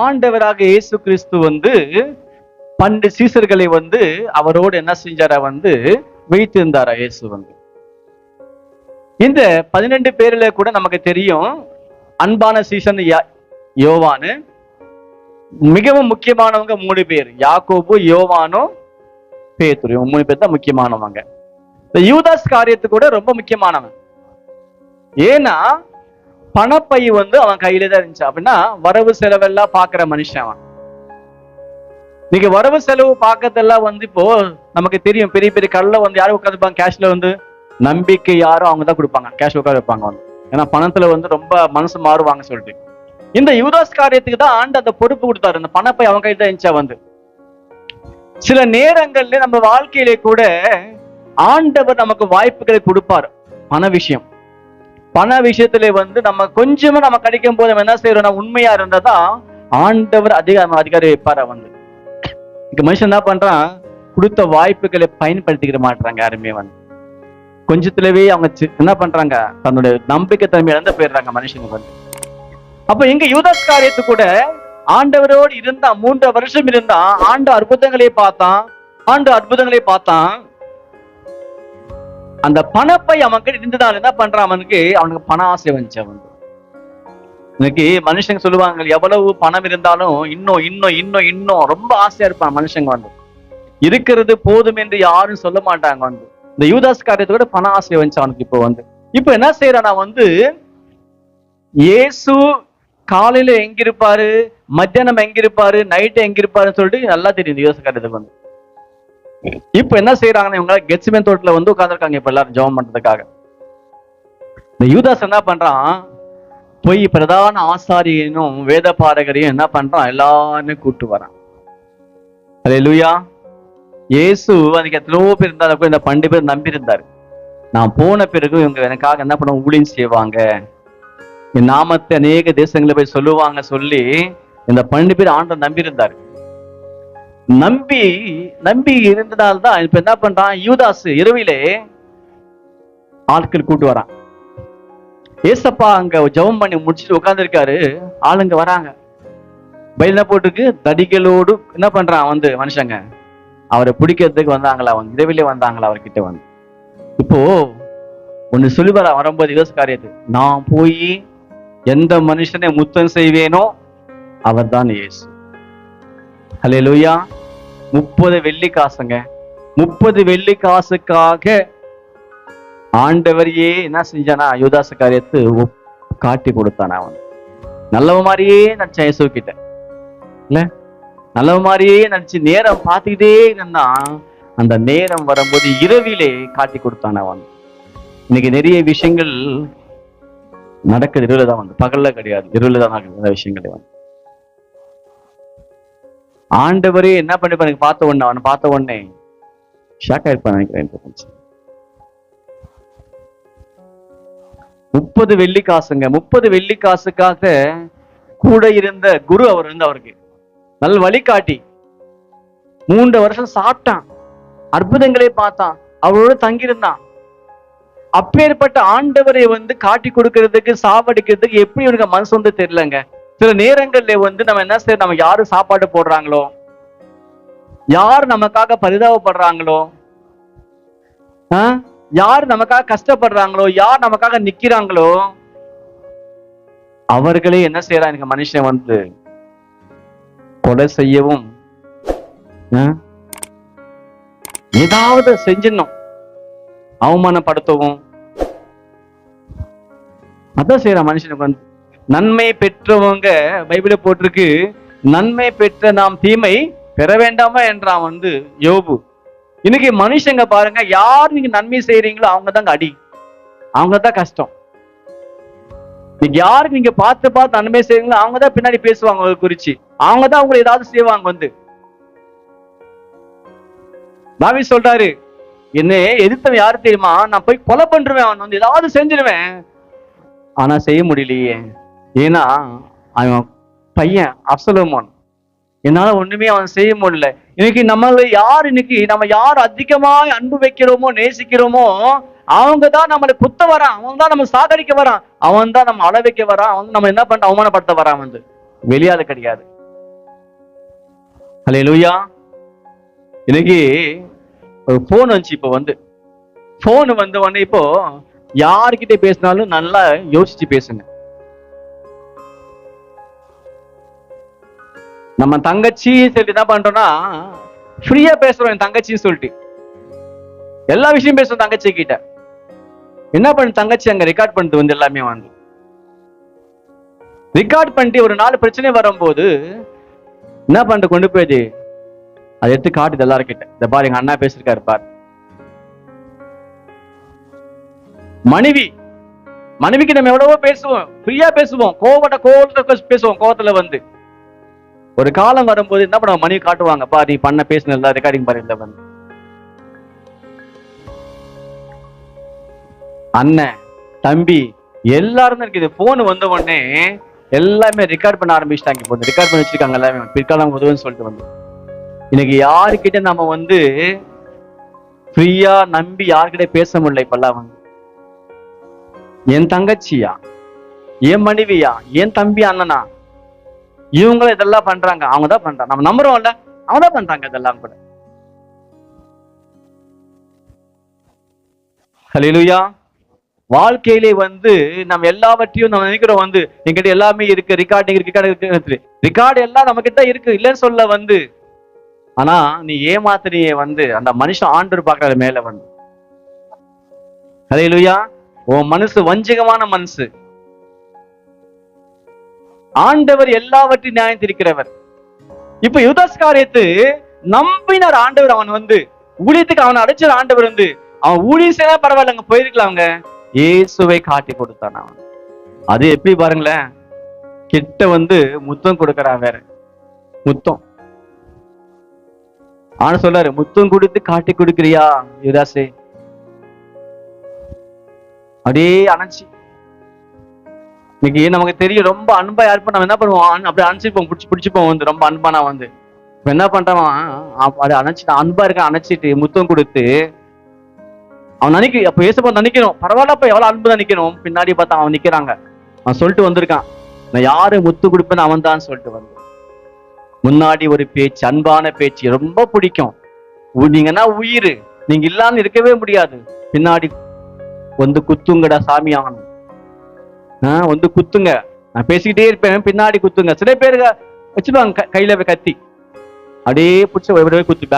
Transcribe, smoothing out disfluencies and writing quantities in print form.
ஆண்டவராக இயேசு கிறிஸ்து வந்து 12 சீசர்களை வந்து அவரோடு என்ன செஞ்சாரா வந்து வைத்திருந்தாரா இயேசு வந்து. இந்த 12 பேர்ல கூட நமக்கு தெரியும், அன்பான சீசன் யோவானு, மிகவும் முக்கியமானவங்க 3 பேர், யாக்கோபு, யோவானும் பேதுரு. 3 பேர் தான் முக்கியமானவங்க. இந்த யூதாஸ் காரியத்து கூட ரொம்ப முக்கியமானவன். ஏன்னா பணப்பை வந்து அவன் கையில தான் இருந்துச்சு. அப்படின்னா வரவு செலவெல்லாம் பாக்குற மனுஷன் அவன். நீங்க வரவு செலவு பார்க்கறதெல்லாம் வந்து இப்போ நமக்கு தெரியும், பெரிய பெரிய கல்ல வந்து யாரும் உட்காந்துப்பாங்க கேஷ்ல வந்து, நம்பிக்கை யாரும் அவங்க தான் கொடுப்பாங்க, கேஷ் உட்கார வைப்பாங்க வந்து. ஏன்னா பணத்துல வந்து ரொம்ப மனசு மாறுவாங்க சொல்லிட்டு. இந்த யூதாஸ் காரியத்துக்கு தான் ஆண்டு அந்த பொறுப்பு கொடுத்தாரு. அந்த பணப்பை அவன் கையில தான் இருந்துச்சா வந்து. சில நேரங்கள்ல நம்ம வாழ்க்கையிலே கூட ஆண்டவர் நமக்கு வாய்ப்புகளை கொடுப்பாரு. பண விஷயத்துல வந்து நம்ம கொஞ்சமா நம்ம கிடைக்கும் போது நம்ம என்ன செய்யறோம், உண்மையா இருந்தாதான் ஆண்டவர் அதிகாரி வைப்பாரு வந்து. இங்க மனுஷன் என்ன பண்றான், கொடுத்த வாய்ப்புகளை பயன்படுத்திக்கிற மாட்டாங்க யாருமே வந்து. கொஞ்சத்துலவே அவங்க என்ன பண்றாங்க, தன்னுடைய நம்பிக்கை தன்மை இழந்து போயிடுறாங்க மனுஷனுக்கு வந்து. அப்ப எங்க யூதாஸ் காரியத்து கூட ஆண்டவரோடு இருந்தா 3 வருஷம் இருந்தா, ஆண்டு அற்புதங்களை பார்த்தான். அந்த பணப்பை அவன் கிட்ட இருந்ததால் என்ன பண்றான், அவனுக்கு பண ஆசை வந்துச்சு அவனுக்கு. இன்னைக்கு மனுஷங்க சொல்லுவாங்க, எவ்வளவு பணம் இருந்தாலும் இன்னும் ரொம்ப ஆசையா இருப்பான் மனுஷங்க வந்து. இருக்கிறது போதும் என்று யாரும் சொல்ல மாட்டாங்க வந்து. இந்த யூதாஸ் காரியத்தோட பண ஆசை வந்துச்சு அவனுக்கு. இப்போ என்ன செய்யறானா வந்து, இயேசு காலையில எங்க இருப்பாரு, மத்தியானம் எங்க இருப்பாரு, நைட்டு எங்க இருப்பாருன்னு சொல்லிட்டு நல்லா தெரியுது யூதாஸ் காரியத்துக்கு வந்து. இப்ப என்ன செய்யறாங்கன்னா, இவங்க கெத்செமனே தோட்டத்துல வந்து உட்கார்ந்துருக்காங்க இப்ப எல்லாரும் ஜெபம் பண்றதுக்காக. இந்த யூதாஸ் என்ன பண்றான், போய் பிரதான ஆசாரியனும் வேத பாரகரையும் என்ன பண்றான், எல்லாருமே கூட்டு வரான். அல்லேலூயா. இயேசு அதுக்கு எத்தனையோ பேர் இருந்தாலும் இந்த 12 பேர் நம்பி இருந்தாரு. நான் போன பிறகு இவங்க எனக்காக என்ன பண்ண ஊழியம் செய்வாங்க, என் நாமத்தை அநேக தேசங்களை போய் சொல்லுவாங்க சொல்லி இந்த 12 பேர் ஆண்டவர் நம்பி இருந்தாரு. நம்பி இருந்ததால்தான் இப்ப என்ன பண்றான், யூதாஸ் இரவிலே ஆட்கள் கூட்டு வரான். ஏசப்பா அங்க ஜெபம் பண்ணி முடிச்சுட்டு உட்கார்ந்து இருக்காரு, ஆளுங்க வராங்க, பயில போட்டுக்கு தடிகளோடு என்ன பண்றான் வந்து மனுஷங்க அவரை பிடிக்கிறதுக்கு வந்தாங்களா வந்து, இரவிலே வந்தாங்களா அவர்கிட்ட வந்து. இப்போ ஒண்ணு சொல்லி வரும்போது யூதாஸ் காரியத்து, நான் போய் எந்த மனுஷனை முத்தம் செய்வேனோ அவர் தான் இயேசு. அல்லேலூயா. 30 வெள்ளி காசுங்க. 30 வெள்ளி காசுக்காக ஆண்டவரையே என்ன செஞ்சானா, யூதாஸ் காரியத்து காட்டி கொடுத்தானா அவன். நல்லவ மாதிரியே நடிச்சான் இயேசு கிட்ட, இல்ல நல்லவ மாதிரியே நடிச்சு நேரம் பார்த்துக்கிட்டே இருந்தான். அந்த நேரம் வரும்போது இரவிலே காட்டி கொடுத்தான் அவன். இன்னைக்கு நிறைய விஷயங்கள் நடக்குது இரவுல தான் வந்து, பகல்ல கிடையாது, இரவுல தான் நடக்குது விஷயங்களே வந்து. ஆண்டவரே என்ன பண்ணி அவனை பார்த்த உடனே ஷாக் ஆயிருப்பான் நினைக்கிறேன். 30 வெள்ளி காசுங்க. 30 வெள்ளி காசுக்காக கூட இருந்த குரு அவர் இருந்து அவருக்கு நல்ல வழிகாட்டி. 3 வருஷம் சாப்பிட்டான், அற்புதங்களை பார்த்தான், அவரோட தங்கியிருந்தான். அப்பேற்பட்ட ஆண்டவரை வந்து காட்டி கொடுக்கறதுக்கு சாவடிக்கிறதுக்கு எப்படி இவனுக்கு மனசு வந்து தெரியலங்க. சில நேரங்கள்ல வந்து நம்ம என்ன செய்ய, நம்ம யாரு சாப்பாடு போடுறாங்களோ, யார் நமக்காக பரிதாபப்படுறாங்களோ, யார் நமக்காக கஷ்டப்படுறாங்களோ, யார் நமக்காக நிக்கிறாங்களோ, அவர்களே என்ன செய்யறான் எனக்கு மனுஷன் வந்து கொலை செய்யவும் ஏதாவது செஞ்சிடணும், அவமானப்படுத்தவும் அதான் செய்யறான் மனுஷனுக்கு வந்து. நன்மை பெற்றவங்க பைபிள போட்டிருக்கு, நன்மை பெற்ற நாம் தீமை பெற வேண்டாமா என்றான் வந்து யோபு. இன்னைக்கு மனுஷங்க பாருங்க, யார் நீங்க நன்மை செய்யறீங்களோ அவங்க தாங்க அடி, அவங்க தான் கஷ்டம். நீங்க யாருக்கு நீங்க பார்த்து நன்மை செய்வீங்களோ அவங்க தான் பின்னாடி பேசுவாங்க உங்களை குறிச்சு, அவங்க தான் உங்களை ஏதாவது செய்வாங்க வந்து. தாவீது சொல்றாரு, என்ன எதிர்த்தவன் யாரு தெரியுமா, நான் போய் கொலை பண்றேன், அவன் வந்து ஏதாவது செஞ்சிருவேன், ஆனா செய்ய முடியலையே, ஏன்னா அவன் பையன் அப்சலோமோன், என்னால ஒண்ணுமே அவன் செய்ய முடியல. இன்னைக்கு நம்ம யார் அதிகமாக அன்பு வைக்கிறோமோ நேசிக்கிறோமோ அவங்க தான் நம்மளை குத்த வரான், அவன் தான் நம்ம சாகடிக்க வரான், அவன் தான் நம்ம அள வைக்க வரான், அவன் நம்ம என்ன பண்ண அவமானப்படுத்த வரான் வந்து, வெளியாளு கிடையாது. ஹல்லேலூயா. இன்னைக்கு ஒரு போன் வந்துச்சு. இப்போ வந்து போன் வந்த உடனே இப்போ யார்கிட்ட பேசினாலும் நல்லா யோசிச்சு பேசுங்க. நம்ம தங்கச்சி சொல்லிட்டு என்ன பண்றோம்னா ஃப்ரீயா பேசுறோம். என் தங்கச்சின்னு சொல்லிட்டு எல்லா விஷயம் பேசுறோம் தங்கச்சி கிட்ட. என்ன பண்ண தங்கச்சி அங்க ரெக்கார்ட் பண்ணிட்டு வந்து எல்லாமே வந்து ரெக்கார்ட் பண்ணிட்டு ஒரு நாலு பிரச்சனை வரும்போது என்ன பண்ணிட்டு கொண்டு போயிது அதை எடுத்து காட்டுது எல்லாரும் கிட்ட. இந்த பாரு எங்க அண்ணா பேசிருக்காரு பாரு. மனைவிக்கு நம்ம எவ்வளவோ பேசுவோம், ஃப்ரீயா பேசுவோம், கோவத்தை பேசுவோம். கோவத்துல வந்து ஒரு காலம் வரும்போது என்ன பண்ணுவோம், மனைவி காட்டுவாங்க, பா நீ பண்ண பேசின எல்லா ரெக்கார்டிங் பாரு. இல்ல வந்து அண்ணன் தம்பி எல்லாரும் இருக்குது. போன் வந்த உடனே எல்லாமே ரெக்கார்ட் பண்ண ஆரம்பிச்சிட்டாங்க. இப்போ ரெக்கார்ட் பண்ணி வச்சிருக்காங்க எல்லாமே, பிற்காலம் உதவுன்னு சொல்லிட்டு வந்து. இன்னைக்கு யாருக்கிட்ட நம்ம வந்து ஃப்ரீயா நம்பி யாருக்கிட்ட பேச முடியல. இப்பெல்லாம் வந்து என் தங்கச்சியா, என் மனைவியா, என் தம்பி அண்ணனா, இவங்களும் இதெல்லாம் பண்றாங்க, அவங்க தான் பண்றாங்க, நம்ம நம்புறோம்ல, அவங்க தான் பண்றாங்க இதெல்லாம் கூட. ஹல்லேலூயா. வாழ்க்கையிலே வந்து நம்ம எல்லாவற்றையும் நம்ம நினைக்கிறோம் வந்து என்கிட்ட எல்லாமே இருக்கு, ரெக்கார்டிங் இருக்கு, ரெக்கார்டு எல்லாம் நம்ம கிட்ட இருக்கு, இல்லைன்னு சொல்ல வந்து. ஆனா நீ ஏமாத்தினியே வந்து அந்த மனுஷன் ஆண்டவர் பார்க்கற மேல வந்து. ஹல்லேலூயா. உன் மனசு வஞ்சகமான மனசு. ஆண்டவர் எல்லாவற்றையும் நியாயம் தீர்க்கிறவர். இப்ப யுதாஸ்காரியத்து நம்பினார் ஆண்டவர். அவன் வந்து ஊழியத்துக்கு அவனை அடைச்சார் ஆண்டவர் வந்து. அவன் ஊழியம் செய்ய பரவாயில்ல, அங்க போயிருக்கலாங்க. இயேசுவை காட்டி கொடுத்தான் அவன். அது எப்படி பாருங்களேன், கிட்ட வந்து முத்தம் கொடுக்கறான். வேற முத்தம் ஆனா சொல்றாரு, முத்தம் கொடுத்து காட்டி கொடுக்கிறியா யுதாசே? அப்படியே அணைச்சி. இன்னைக்கு நமக்கு தெரியும் ரொம்ப அன்பா யார் நம்ம என்ன பண்ணுவோம், அப்படியே அணைச்சிப்போம், பிடிச்சிப்போம் வந்து ரொம்ப அன்பானா வந்து. இப்ப என்ன பண்றான், அப்படி அணைச்சிட்டு அன்பா இருக்க அணைச்சிட்டு முத்தம் கொடுத்து அவன் நினைக்க. அப்ப ஏசப்பா நினைக்கணும், பரவாயில்லப்ப எவ்வளவு அன்பு நினைக்கணும். பின்னாடி பார்த்தா அவன் நிக்கிறாங்க. அவன் சொல்லிட்டு வந்திருக்கான், நான் யாரு முத்து கொடுப்பேன்னு அவன் தான் சொல்லிட்டு வந்து. முன்னாடி ஒரு பேச்சு, அன்பான பேச்சு ரொம்ப பிடிக்கும். நீங்கன்னா உயிர், நீங்க இல்லாம இருக்கவே முடியாது. பின்னாடி வந்து குத்துங்கடா சாமி ஆகணும், வந்து குத்துங்க, நான் பேசிக்கிட்டே இருப்பேன், பின்னாடி குத்துங்க. சில பேருக்கு வச்சுப்பாங்க கையில கத்தி, அப்படியே பிடிச்ச குத்து